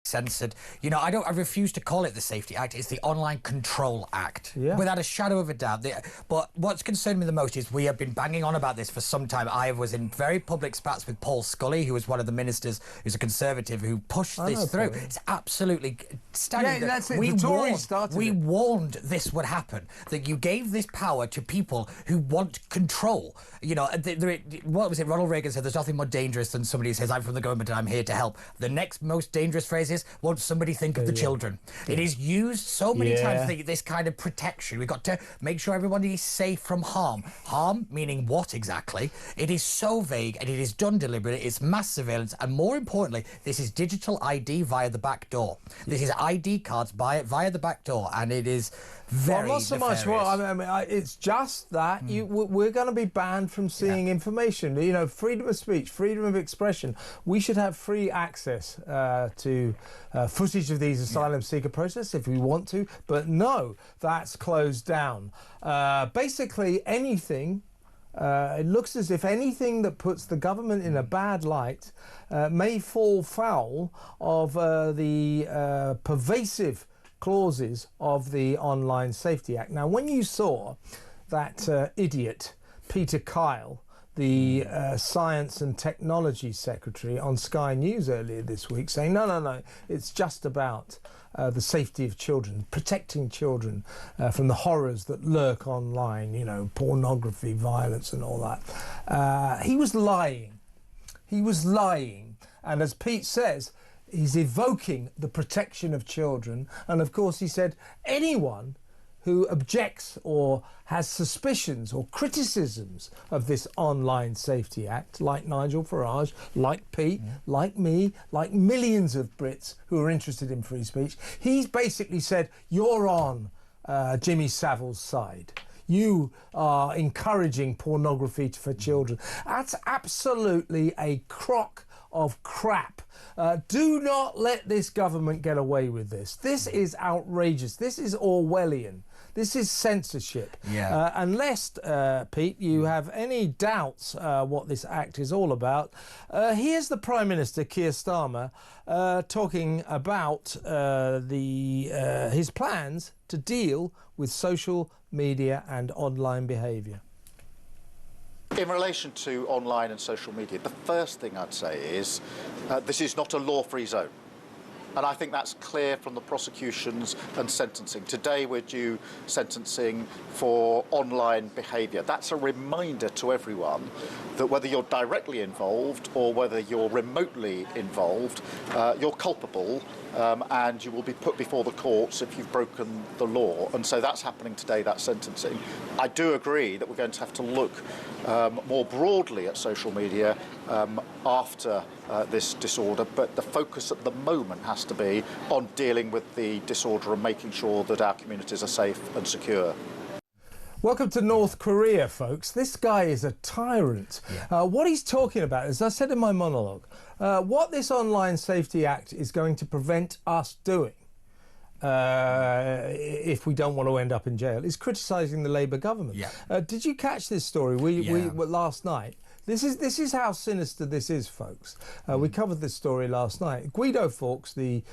censored. You know, I refuse to call it the Safety Act. It's the Online Control Act, without a shadow of a doubt. But what's concerned me the most is we have been banging on about this for some time. I was in very public spats with Paul Scully, who was one of the ministers, who's a Conservative, who pushed this through. It's absolutely staggering. Yeah, that's it. The Tories started it. We warned this would happen, that you gave this power to people who want control. You know, what was it? Ronald Reagan said, there's nothing more dangerous than somebody who says, I'm from the government and I'm here to help. The next most dangerous phrase is, won't somebody think of the children? It is used so many times, this kind of protection. We've got to make sure everybody is safe from harm. Harm meaning what exactly? It is so vague, and it is done deliberately. It's mass surveillance, and more importantly, this is digital ID via the back door. This is ID cards via the back door, and it is very not so much. Well, I mean, it's just that we're going to be banned from seeing information. You know, freedom of speech, freedom of expression. We should have free access to footage of these asylum seeker process if we want to, but no, that's closed down. Basically, anything. It looks as if anything that puts the government in a bad light may fall foul of the pervasive clauses of the Online Safety Act. Now, when you saw that idiot, Peter Keir, the Science and Technology Secretary, on Sky News earlier this week, saying, no, it's just about the safety of children, protecting children from the horrors that lurk online, you know, pornography, violence and all that. He was lying. He was lying. And as Pete says, he's evoking the protection of children. And of course, he said anyone who objects or has suspicions or criticisms of this Online Safety Act, like Nigel Farage, like Pete, like me, like millions of Brits who are interested in free speech, he's basically said, you're on Jimmy Savile's side. You are encouraging pornography for children. That's absolutely a crock of crap. Do not let this government get away with this. This is outrageous. This is Orwellian. This is censorship. Unless, Pete, you have any doubts what this act is all about, here's the Prime Minister, Keir Starmer, talking about his plans to deal with social media and online behaviour. In relation to online and social media, the first thing I'd say is this is not a law-free zone. And I think that's clear from the prosecutions and sentencing. Today we're due sentencing for online behaviour. That's a reminder to everyone that whether you're directly involved or whether you're remotely involved, you're culpable and you will be put before the courts if you've broken the law. And so that's happening today, that sentencing. I do agree that we're going to have to look more broadly at social media after this disorder, but the focus at the moment has to be on dealing with the disorder and making sure that our communities are safe and secure. Welcome to North Korea, folks. This guy is a tyrant. What he's talking about, as I said in my monologue, what this Online Safety Act is going to prevent us doing if we don't want to end up in jail is criticising the Labour government. Did you catch this story? We last night. This is how sinister this is, folks. We covered this story last night. Guido Fawkes, the